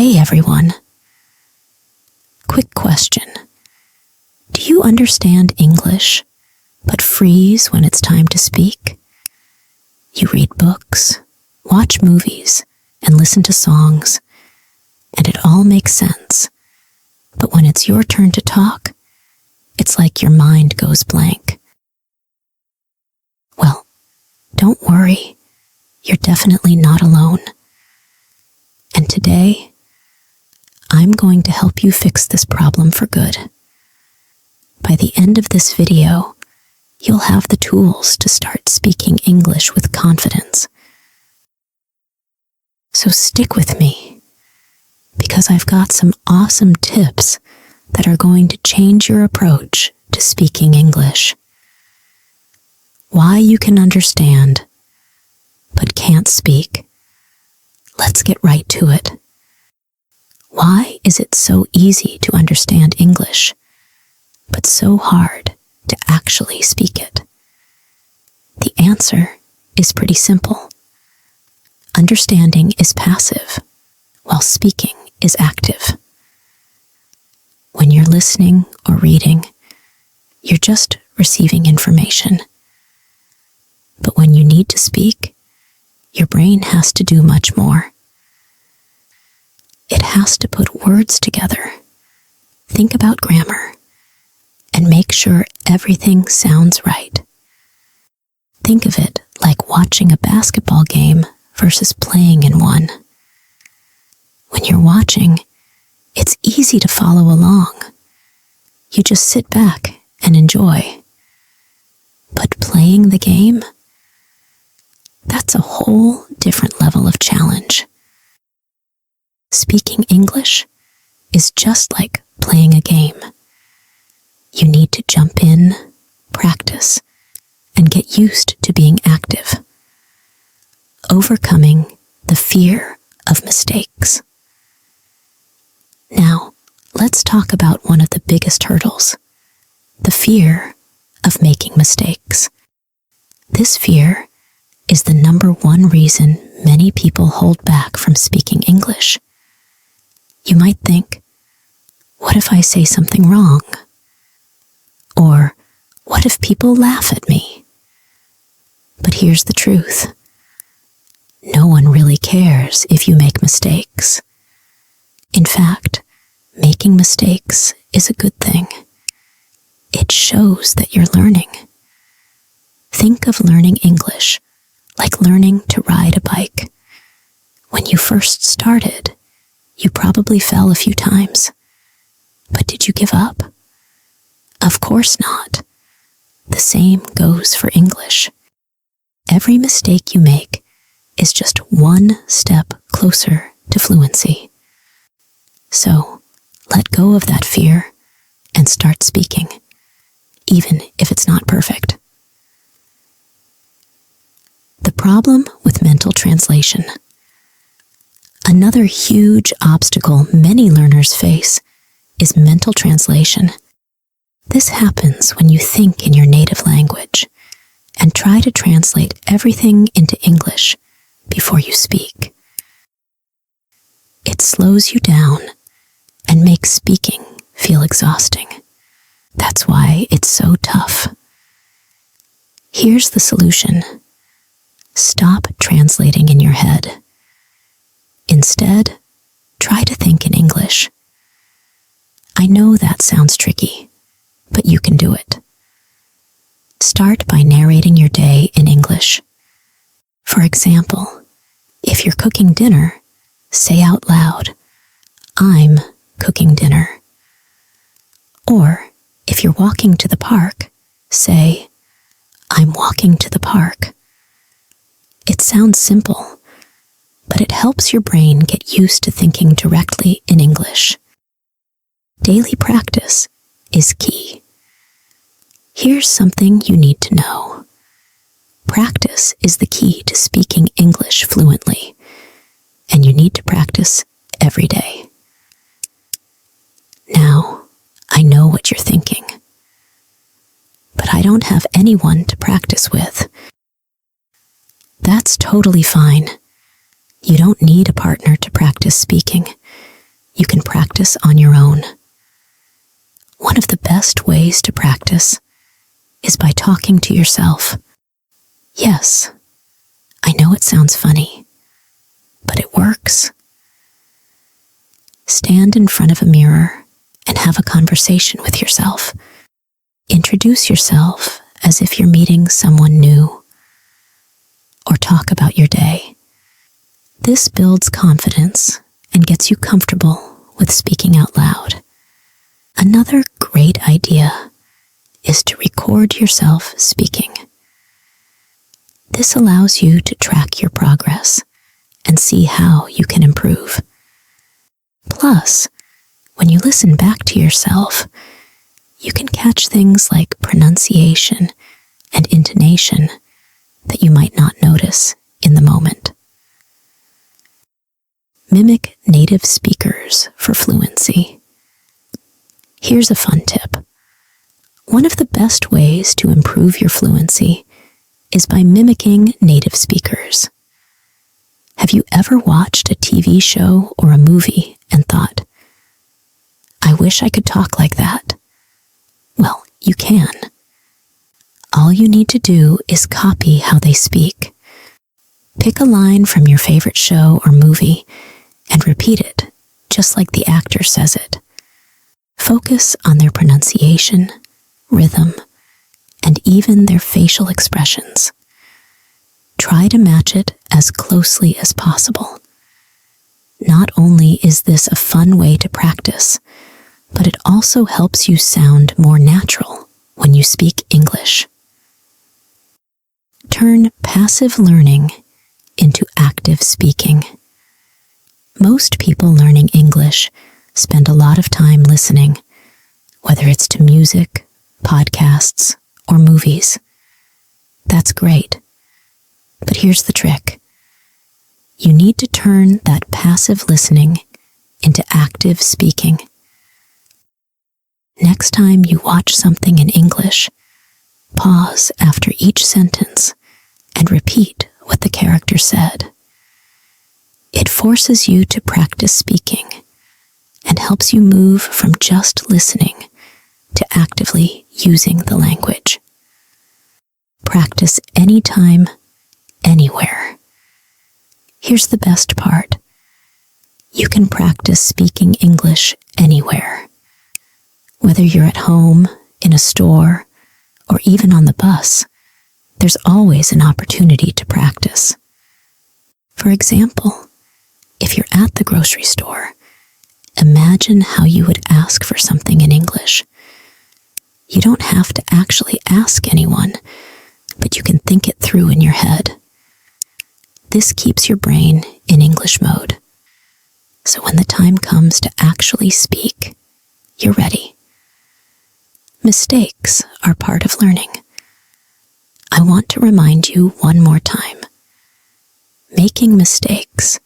Hey everyone. Quick question. Do you understand English, but freeze when it's time to speak? You read books, watch movies, and listen to songs, and it all makes sense. But when it's your turn to talk, it's like your mind goes blank. Well, don't worry. You're definitely not alone. And today, I'm going to help you fix this problem for good. By the end of this video, you'll have the tools to start speaking English with confidence. So stick with me, because I've got some awesome tips that are going to change your approach to speaking English. Why you can understand, but can't speak. Let's get right to it. Why is it so easy to understand English, but so hard to actually speak it? The answer is pretty simple. Understanding is passive, while speaking is active. When you're listening or reading, you're just receiving information. But when you need to speak, your brain has to do much more. It has to put words together, think about grammar, and make sure everything sounds right. Think of it like watching a basketball game versus playing in one. When you're watching, it's easy to follow along. You just sit back and enjoy. But playing the game? That's a whole different level of challenge. Speaking English is just like playing a game. You need to jump in, practice, and get used to being active. Overcoming the fear of mistakes. Now, let's talk about one of the biggest hurdles, the fear of making mistakes. This fear is the number one reason many people hold back from speaking English. You might think, what if I say something wrong? Or, what if people laugh at me? But here's the truth. No one really cares if you make mistakes. In fact, making mistakes is a good thing. It shows that you're learning. Think of learning English like learning to ride a bike. When you first started, you probably fell a few times. But did you give up? Of course not. The same goes for English. Every mistake you make is just one step closer to fluency. So, let go of that fear and start speaking, even if it's not perfect. The problem with mental translation. Another huge obstacle many learners face is mental translation. This happens when you think in your native language and try to translate everything into English before you speak. It slows you down and makes speaking feel exhausting. That's why it's so tough. Here's the solution. Stop translating in your head. Instead, try to think in English. I know that sounds tricky, but you can do it. Start by narrating your day in English. For example, if you're cooking dinner, say out loud, "I'm cooking dinner." Or, if you're walking to the park, say, "I'm walking to the park." It sounds simple, but it helps your brain get used to thinking directly in English. Daily practice is key. Here's something you need to know. Practice is the key to speaking English fluently, and you need to practice every day. Now, I know what you're thinking, but I don't have anyone to practice with. That's totally fine. You don't need a partner to practice speaking. you can practice on your own. One of the best ways to practice is by talking to yourself. Yes, I know it sounds funny, but it works. Stand in front of a mirror and have a conversation with yourself. Introduce yourself as if you're meeting someone new, or talk about your day. This builds confidence and gets you comfortable with speaking out loud. Another great idea is to record yourself speaking. This allows you to track your progress and see how you can improve. Plus, when you listen back to yourself, you can catch things like pronunciation and intonation that you might not notice in the moment. Mimic native speakers for fluency. Here's a fun tip. One of the best ways to improve your fluency is by mimicking native speakers. Have you ever watched a TV show or a movie and thought, I wish I could talk like that? Well, you can. All you need to do is copy how they speak. Pick a line from your favorite show or movie and repeat it, just like the actor says it. Focus on their pronunciation, rhythm, and even their facial expressions. Try to match it as closely as possible. Not only is this a fun way to practice, but it also helps you sound more natural when you speak English. Turn passive learning into active speaking. Most people learning English spend a lot of time listening, whether it's to music, podcasts, or movies. That's great. But here's the trick. You need to turn that passive listening into active speaking. Next time you watch something in English, pause after each sentence and repeat what the character said. It forces you to practice speaking and helps you move from just listening to actively using the language. Practice anytime, anywhere. Here's the best part. You can practice speaking English anywhere. Whether you're at home, in a store, or even on the bus, there's always an opportunity to practice. For example, if you're at the grocery store, imagine how you would ask for something in English. You don't have to actually ask anyone, but you can think it through in your head. This keeps your brain in English mode. So when the time comes to actually speak, you're ready. Mistakes are part of learning. I want to remind you one more time. Making mistakes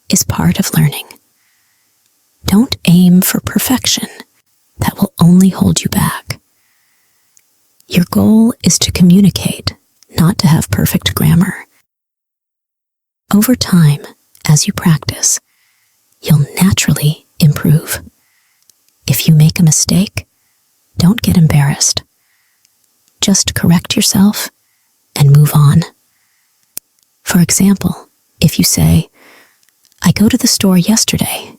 is part of learning. Don't aim for perfection. That will only hold you back. Your goal is to communicate, not to have perfect grammar. Over time, as you practice, you'll naturally improve. If you make a mistake, don't get embarrassed. Just correct yourself and move on. For example, if you say, I go to the store yesterday,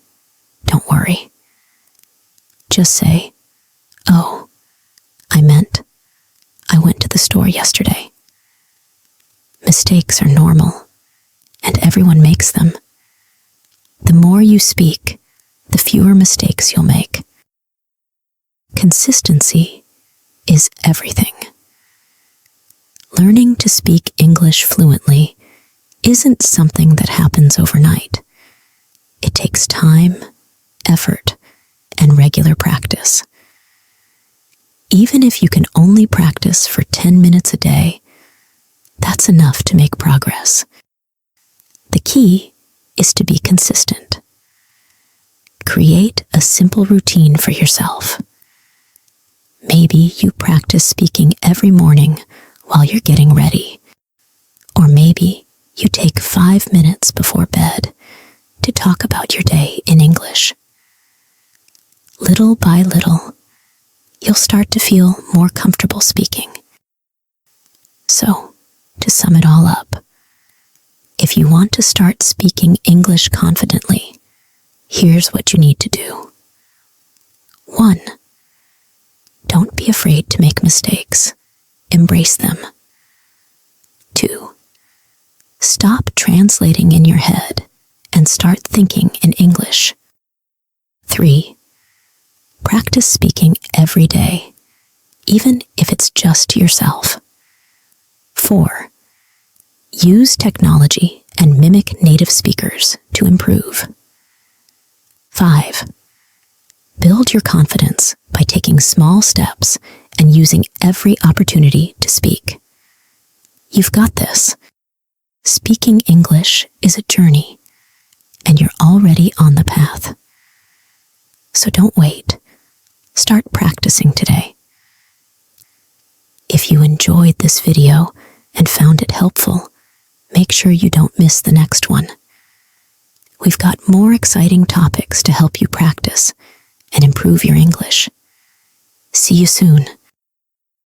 don't worry. Just say, oh, I meant I went to the store yesterday. Mistakes are normal, and everyone makes them. The more you speak, the fewer mistakes you'll make. Consistency is everything. Learning to speak English fluently isn't something that happens overnight. It takes time, effort, and regular practice. Even if you can only practice for 10 minutes a day, that's enough to make progress. The key is to be consistent. Create a simple routine for yourself. Maybe you practice speaking every morning while you're getting ready. Or maybe you take 5 minutes before bed to talk about your day in English. little by little, you'll start to feel more comfortable speaking. So, to sum it all up, if you want to start speaking English confidently, here's what you need to do. 1. Don't be afraid to make mistakes. Embrace them. 2. Stop translating in your head and start thinking in English. 3. Practice speaking every day, even if it's just to yourself. 4. Use technology and mimic native speakers to improve. 5. Build your confidence by taking small steps and using every opportunity to speak. You've got this. Speaking English is a journey, and you're already on the path. So don't wait. Start practicing today. If you enjoyed this video and found it helpful, make sure you don't miss the next one. We've got more exciting topics to help you practice and improve your English. See you soon.